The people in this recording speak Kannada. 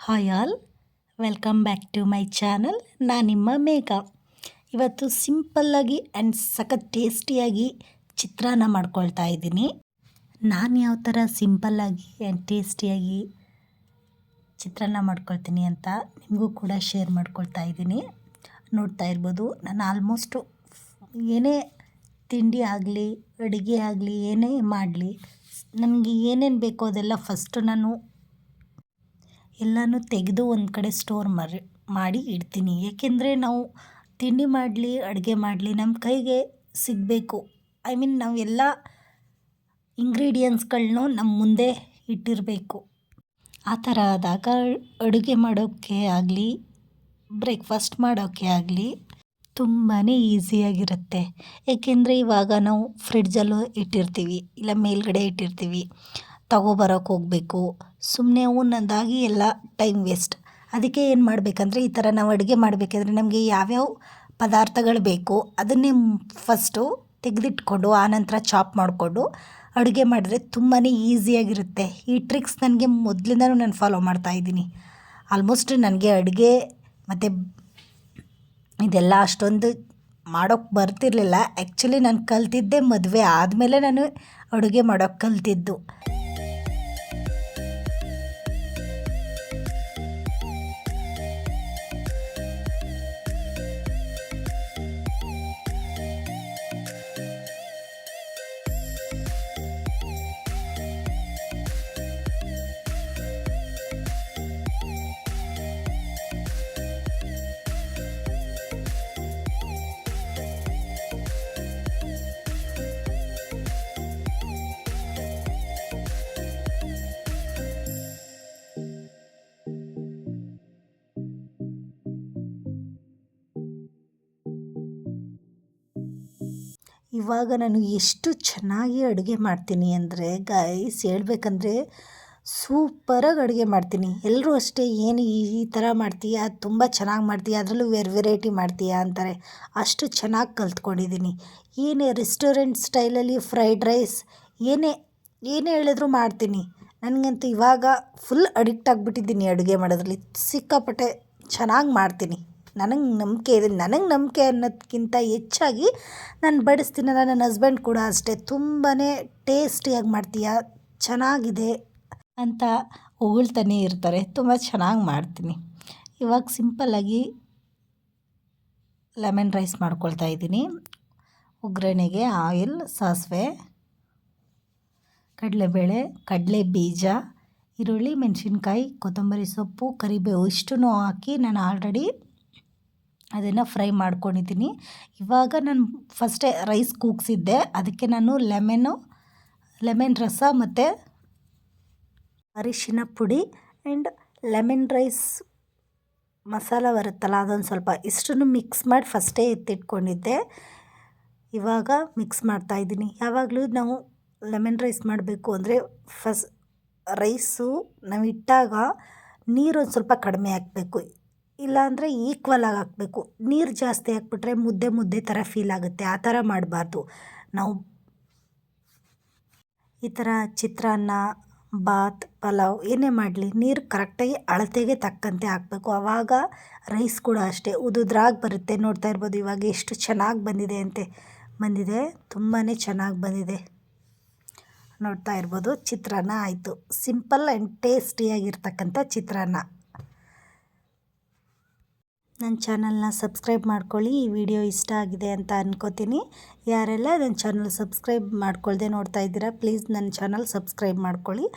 Hi all, welcome back to my channel. ನಾನು ನಿಮ್ಮ ಮೇಘ. ಇವತ್ತು ಸಿಂಪಲ್ಲಾಗಿ ಆ್ಯಂಡ್ ಸಖತ್ ಟೇಸ್ಟಿಯಾಗಿ ಚಿತ್ರಾನ್ನ ಮಾಡ್ಕೊಳ್ತಾ ಇದ್ದೀನಿ. ನಾನು ಯಾವ ಥರ ಸಿಂಪಲ್ಲಾಗಿ ಆ್ಯಂಡ್ ಟೇಸ್ಟಿಯಾಗಿ ಚಿತ್ರಾನ್ನ ಮಾಡ್ಕೊಳ್ತೀನಿ ಅಂತ ನಿಮಗೂ ಕೂಡ ಶೇರ್ ಮಾಡ್ಕೊಳ್ತಾ ಇದ್ದೀನಿ. ನೋಡ್ತಾ ಇರ್ಬೋದು, ನಾನು ಆಲ್ಮೋಸ್ಟು ಏನೇ ತಿಂಡಿ ಆಗಲಿ ಅಡುಗೆ ಆಗಲಿ ಏನೇ ಮಾಡಲಿ ನನಗೆ ಏನೇನು ಬೇಕೋ ಅದೆಲ್ಲ ಫಸ್ಟು ನಾನು ಎಲ್ಲನೂ ತೆಗೆದು ಒಂದು ಕಡೆ ಸ್ಟೋರ್ ಮಾಡಿ ಇಡ್ತೀನಿ. ಏಕೆಂದರೆ ನಾವು ತಿಂಡಿ ಮಾಡಲಿ ಅಡುಗೆ ಮಾಡಲಿ ನಮ್ಮ ಕೈಗೆ ಸಿಗಬೇಕು. ನಾವು ಎಲ್ಲ ಇಂಗ್ರೀಡಿಯೆಂಟ್ಸ್ಗಳನ್ನೂ ನಮ್ಮ ಮುಂದೆ ಇಟ್ಟಿರಬೇಕು. ಆ ಥರ ಆದಾಗ ಅಡುಗೆ ಮಾಡೋಕ್ಕೆ ಆಗಲಿ ಬ್ರೇಕ್ಫಾಸ್ಟ್ ಮಾಡೋಕ್ಕೆ ಆಗಲಿ ತುಂಬಾ ಈಸಿಯಾಗಿರುತ್ತೆ. ಏಕೆಂದರೆ ಇವಾಗ ನಾವು ಫ್ರಿಡ್ಜಲ್ಲೂ ಇಟ್ಟಿರ್ತೀವಿ, ಇಲ್ಲ ಮೇಲ್ಗಡೆ ಇಟ್ಟಿರ್ತೀವಿ, ತಗೊಬರೋಕ್ಕೆ ಹೋಗಬೇಕು, ಸುಮ್ಮನೆ ಒಂದೊಂದಾಗಿ ಎಲ್ಲ ಟೈಮ್ ವೇಸ್ಟ್. ಅದಕ್ಕೆ ಏನು ಮಾಡಬೇಕಂದ್ರೆ ಈ ಥರ ನಾವು ಅಡುಗೆ ಮಾಡಬೇಕಾದ್ರೆ ನಮಗೆ ಯಾವ್ಯಾವ ಪದಾರ್ಥಗಳು ಬೇಕು ಅದನ್ನೇ ಫಸ್ಟು ತೆಗೆದಿಟ್ಕೊಂಡು ಆನಂತರ ಚಾಪ್ ಮಾಡಿಕೊಂಡು ಅಡುಗೆ ಮಾಡಿದ್ರೆ ತುಂಬಾ ಈಸಿಯಾಗಿರುತ್ತೆ. ಈ ಟ್ರಿಕ್ಸ್ ನನಗೆ ಮೊದಲಿಂದನೂ ನಾನು ಫಾಲೋ ಮಾಡ್ತಾಯಿದ್ದೀನಿ. ಆಲ್ಮೋಸ್ಟ್ ನನಗೆ ಅಡುಗೆ ಮತ್ತು ಇದೆಲ್ಲ ಅಷ್ಟೊಂದು ಮಾಡೋಕ್ಕೆ ಬರ್ತಿರಲಿಲ್ಲ. ಆ್ಯಕ್ಚುಲಿ ನಾನು ಕಲ್ತಿದ್ದೆ ಮದುವೆ ಆದಮೇಲೆ ನಾನು ಅಡುಗೆ ಮಾಡೋಕ್ಕೆ ಕಲ್ತಿದ್ದು. ಇವಾಗ ನಾನು ಎಷ್ಟು ಚೆನ್ನಾಗಿ ಅಡುಗೆ ಮಾಡ್ತೀನಿ ಅಂದರೆ ಗೈಸ್, ಹೇಳ್ಬೇಕಂದ್ರೆ ಸೂಪರಾಗಿ ಅಡುಗೆ ಮಾಡ್ತೀನಿ. ಎಲ್ಲರೂ ಅಷ್ಟೇ, ಏನು ಈ ಥರ ಮಾಡ್ತೀಯ, ತುಂಬ ಚೆನ್ನಾಗಿ ಮಾಡ್ತೀಯ, ಅದರಲ್ಲೂ ವೆರೈಟಿ ಮಾಡ್ತೀಯ ಅಂತಾರೆ. ಅಷ್ಟು ಚೆನ್ನಾಗಿ ಕಲ್ತ್ಕೊಂಡಿದ್ದೀನಿ. ಏನೇ ರೆಸ್ಟೋರೆಂಟ್ ಸ್ಟೈಲಲ್ಲಿ ಫ್ರೈಡ್ ರೈಸ್ ಏನೇ ಹೇಳಿದ್ರು ಮಾಡ್ತೀನಿ. ನನಗಂತೂ ಇವಾಗ ಫುಲ್ ಅಡಿಕ್ಟ್ ಆಗಿಬಿಟ್ಟಿದ್ದೀನಿ ಅಡುಗೆ ಮಾಡೋದ್ರಲ್ಲಿ. ಸಿಕ್ಕಾಪಟ್ಟೆ ಚೆನ್ನಾಗಿ ಮಾಡ್ತೀನಿ. ನನಗೆ ನಂಬಿಕೆ ಇದೆ. ನನಗೆ ನಂಬಿಕೆ ಅನ್ನೋದಕ್ಕಿಂತ ಹೆಚ್ಚಾಗಿ ನಾನು ಬಡಿಸ್ತೀನಲ್ಲ, ನನ್ನ ಹಸ್ಬೆಂಡ್ ಕೂಡ ಅಷ್ಟೇ ತುಂಬಾ ಟೇಸ್ಟಿಯಾಗಿ ಮಾಡ್ತೀಯ, ಚೆನ್ನಾಗಿದೆ ಅಂತ ಹೊಗಳ್ತಾನೇ ಇರ್ತಾರೆ. ತುಂಬ ಚೆನ್ನಾಗಿ ಮಾಡ್ತೀನಿ. ಇವಾಗ ಸಿಂಪಲ್ಲಾಗಿ ಲೆಮನ್ ರೈಸ್ ಮಾಡ್ಕೊಳ್ತಾ ಇದ್ದೀನಿ. ಒಗ್ಗರಣೆಗೆ ಆಯಿಲ್, ಸಾಸಿವೆ, ಕಡಲೆಬೇಳೆ, ಕಡಲೆ ಬೀಜ, ಈರುಳ್ಳಿ, ಮೆಣಸಿನ್ಕಾಯಿ, ಕೊತ್ತಂಬರಿ ಸೊಪ್ಪು, ಕರಿಬೇವು ಇಷ್ಟನ್ನು ಹಾಕಿ ನಾನು ಆಲ್ರೆಡಿ ಅದನ್ನು ಫ್ರೈ ಮಾಡ್ಕೊಂಡಿದ್ದೀನಿ. ಇವಾಗ ನಾನು ಫಸ್ಟೇ ರೈಸ್ ಕೂಗಿಸಿದ್ದೆ, ಅದಕ್ಕೆ ನಾನು ಲೆಮನ್ ರಸ ಮತ್ತು ಅರಿಶಿನ ಪುಡಿ ಆ್ಯಂಡ್ ಲೆಮನ್ ರೈಸ್ ಮಸಾಲ ಬರುತ್ತಲ್ಲ ಅದೊಂದು ಸ್ವಲ್ಪ ಇಷ್ಟನ್ನು ಮಿಕ್ಸ್ ಮಾಡಿ ಫಸ್ಟೇ ಎತ್ತಿಟ್ಕೊಂಡಿದ್ದೆ. ಇವಾಗ ಮಿಕ್ಸ್ ಮಾಡ್ತಾಯಿದ್ದೀನಿ. ಯಾವಾಗಲೂ ನಾವು ಲೆಮನ್ ರೈಸ್ ಮಾಡಬೇಕು ಅಂದರೆ ರೈಸು ನಾವು ಇಟ್ಟಾಗ ನೀರು ಒಂದು ಸ್ವಲ್ಪ ಕಡಿಮೆ ಹಾಕಬೇಕು, ಇಲ್ಲಾಂದರೆ ಈಕ್ವಲಾಗಿ ಹಾಕಬೇಕು. ನೀರು ಜಾಸ್ತಿ ಹಾಕ್ಬಿಟ್ರೆ ಮುದ್ದೆ ಥರ ಫೀಲ್ ಆಗುತ್ತೆ. ಆ ಥರ ಮಾಡಬಾರ್ದು. ನಾವು ಈ ಥರ ಚಿತ್ರಾನ್ನ, ಬಾತ್, ಪಲಾವ್ ಏನೇ ಮಾಡಲಿ ನೀರು ಕರೆಕ್ಟಾಗಿ ಅಳತೆಗೆ ತಕ್ಕಂತೆ ಹಾಕಬೇಕು. ಆವಾಗ ರೈಸ್ ಕೂಡ ಅಷ್ಟೇ ಉದುದ್ರಾಗಿ ಬರುತ್ತೆ. ನೋಡ್ತಾ ಇರ್ಬೋದು ಇವಾಗ ಎಷ್ಟು ಚೆನ್ನಾಗಿ ಬಂದಿದೆ, ತುಂಬಾ ಚೆನ್ನಾಗಿ ಬಂದಿದೆ. ನೋಡ್ತಾ ಇರ್ಬೋದು, ಚಿತ್ರಾನ್ನ ಆಯಿತು. ಸಿಂಪಲ್ ಆ್ಯಂಡ್ ಟೇಸ್ಟಿಯಾಗಿರ್ತಕ್ಕಂಥ ಚಿತ್ರಾನ್ನ. ನನ್ನ ಚಾನಲ್ನ ಸಬ್ಸ್ಕ್ರೈಬ್ ಮಾಡ್ಕೊಳ್ಳಿ. ಈ ವಿಡಿಯೋ ಇಷ್ಟ ಆಗಿದೆ ಅಂತ ಅನ್ಕೋತೀನಿ. ಯಾರೆಲ್ಲ ನನ್ನ ಚಾನಲ್ ಸಬ್ಸ್ಕ್ರೈಬ್ ಮಾಡ್ಕೊಳ್ದೆ ನೋಡ್ತಾ ಇದ್ದೀರಾ, ಪ್ಲೀಸ್ ನನ್ನ ಚಾನಲ್ ಸಬ್ಸ್ಕ್ರೈಬ್ ಮಾಡ್ಕೊಳ್ಳಿ.